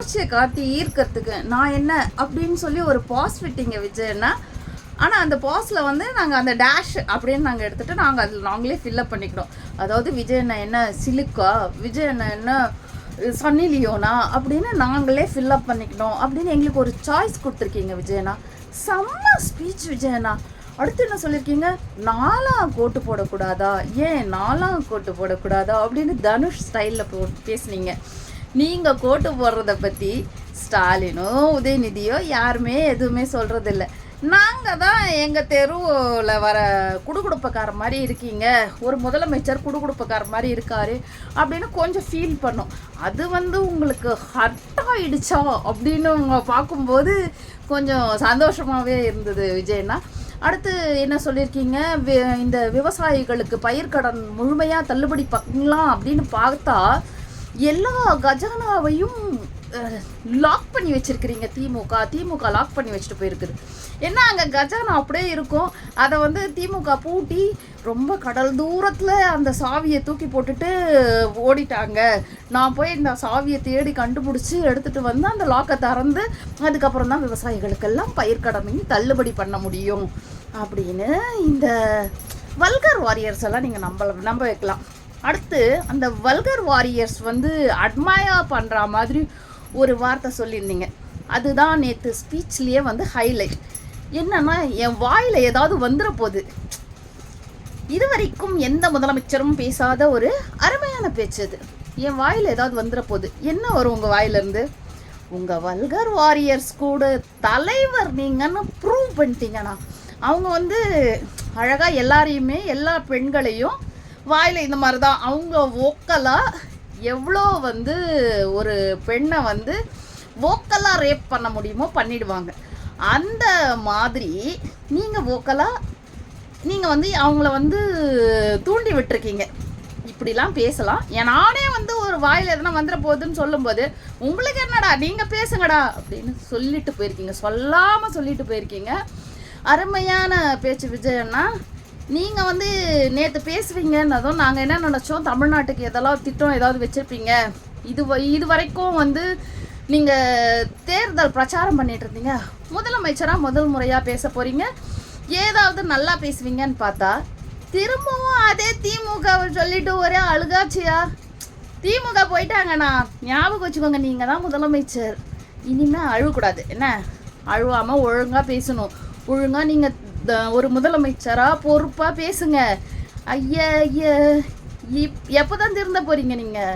கவர்ச்சியை காட்டி ஈர்க்கிறதுக்கு நான் என்ன அப்படின்னு சொல்லி ஒரு பாஸ் விட்டீங்க விஜயண்ணா. ஆனால் அந்த பாஸில் வந்து நாங்கள் அந்த டேஷ் அப்படின்னு நாங்கள் எடுத்துகிட்டு நாங்கள் அதில் நாங்களே ஃபில்லப் பண்ணிக்கிட்டோம். அதாவது விஜயண்ணா என்ன சிலுக்கா, விஜயண்ணா என்ன சன்னி லியோனா அப்படின்னு நாங்களே ஃபில்லப் பண்ணிக்கணும் அப்படின்னு எங்களுக்கு ஒரு சாய்ஸ் கொடுத்துருக்கீங்க விஜயண்ணா. செம்ம ஸ்பீச் விஜயண்ணா. அடுத்து என்ன சொல்லியிருக்கீங்க, நாலாம் கோட்டு போடக்கூடாதா, ஏன் நாலாம் கோட்டு போடக்கூடாதா அப்படின்னு தனுஷ் ஸ்டைலில் பேசுனீங்க. நீங்கள் கோட்டு போடுறத பற்றி ஸ்டாலினோ உதயநிதியோ யாருமே எதுவுமே சொல்கிறதில்ல. நாங்கள் தான் எங்கள் தெருவில் வர குடுகுடுப்பக்கார மாதிரி இருக்கீங்க, ஒரு முதலமைச்சர் குடுகுடுப்பக்கார மாதிரி இருக்காரு அப்படின்னு கொஞ்சம் ஃபீல் பண்ணோம். அது வந்து உங்களுக்கு ஹர்ட் ஆயிடுச்சா அப்படின்னு பார்க்கும்போது கொஞ்சம் சந்தோஷமாகவே இருந்தது விஜயண்ணா. அடுத்து என்ன சொல்லியிருக்கீங்க, இந்த விவசாயிகளுக்கு பயிர்க்கடன் முழுமையாக தள்ளுபடி பண்ணலாம் அப்படின்னு பார்த்தா எல்லா கஜானாவையும் லாக் பண்ணி வச்சிருக்கிறீங்க. திமுக லாக் பண்ணி வச்சுட்டு போயிருக்குது. ஏன்னா அங்கே கஜானா அப்படியே இருக்கும், அதை வந்து திமுக பூட்டி ரொம்ப கடல் தூரத்தில் அந்த சாவியை தூக்கி போட்டுட்டு ஓடிட்டாங்க. நான் போய் இந்த சாவியை தேடி கண்டுபிடிச்சி எடுத்துகிட்டு வந்து அந்த லாக்கை திறந்து அதுக்கப்புறம் தான் விவசாயிகளுக்கெல்லாம் பயிர்க்கடனையும் தள்ளுபடி பண்ண முடியும் அப்படின்னு இந்த வல்கர் வாரியர்ஸ் எல்லாம் நீங்கள் நம்ப வைக்கலாம். அடுத்து அந்த வல்கர் வாரியர்ஸ் வந்து அட்மையர் பண்ணுற மாதிரி ஒரு வார்த்தை சொல்லியிருந்தீங்க. அதுதான் நேற்று ஸ்பீச்லேயே வந்து ஹைலைட். என்னன்னா, என் வாயில் ஏதாவது வந்துட போகுது. இதுவரைக்கும் எந்த முதலமைச்சரும் பேசாத ஒரு அருமையான பேச்சு அது. என் வாயில் ஏதாவது வந்துட போகுது. என்ன வரும் உங்கள் வாயிலிருந்து? உங்கள் வல்கர் வாரியர்ஸ் கூட தலைவர் நீங்கன்னு ப்ரூவ் பண்ணிட்டீங்கண்ணா. அவங்க வந்து அழகாக எல்லாரையுமே எல்லா பெண்களையும் வாயில் இந்த மாதிரி தான் அவங்க வோக்கலாக எவ்வளோ வந்து ஒரு பெண்ணை வந்து வோக்கலாக ரேப் பண்ண முடியுமோ பண்ணிடுவாங்க. அந்த மாதிரி நீங்கள் வோக்கலாக நீங்கள் வந்து அவங்கள வந்து தூண்டி விட்டுருக்கீங்க. இப்படிலாம் பேசலாம். நானே வந்து ஒரு வாயில் எதனா வந்துட போகுதுன்னு சொல்லும்போது உங்களுக்கு என்னடா நீங்கள் பேசுங்கடா அப்படின்னு சொல்லிட்டு போயிருக்கீங்க, சொல்லாமல் சொல்லிட்டு போயிருக்கீங்க. அருமையான பேச்சு விஜயண்ணா. நீங்கள் வந்து நேற்று பேசுவீங்கன்னதும் நாங்கள் என்ன நினச்சோம், தமிழ்நாட்டுக்கு எதெல்லாம் திட்டம் ஏதாவது வச்சுருப்பீங்க. இது வரைக்கும் வந்து நீங்கள் தேர்தல் பிரச்சாரம் பண்ணிட்டு இருந்தீங்க, முதலமைச்சராக முதல் முறையாக பேச போகிறீங்க, ஏதாவது நல்லா பேசுவீங்கன்னு பார்த்தா திரும்பவும் அதே திமுகவை சொல்லிட்டு ஒரே அழுகாச்சியா. திமுக போயிட்டாங்கண்ணா, ஞாபகம் வச்சுக்கோங்க, நீங்கள் தான் முதலமைச்சர். இனிமேல் அழுகக்கூடாது. என்ன அழுவாமல் ஒழுங்காக பேசணும். ஒழுங்காக நீங்கள் ஒரு முதலமைச்சராக பொறுப்பாக பேசுங்க. ஐயா எப்போ தான் திருந்த போகிறீங்க நீங்கள்?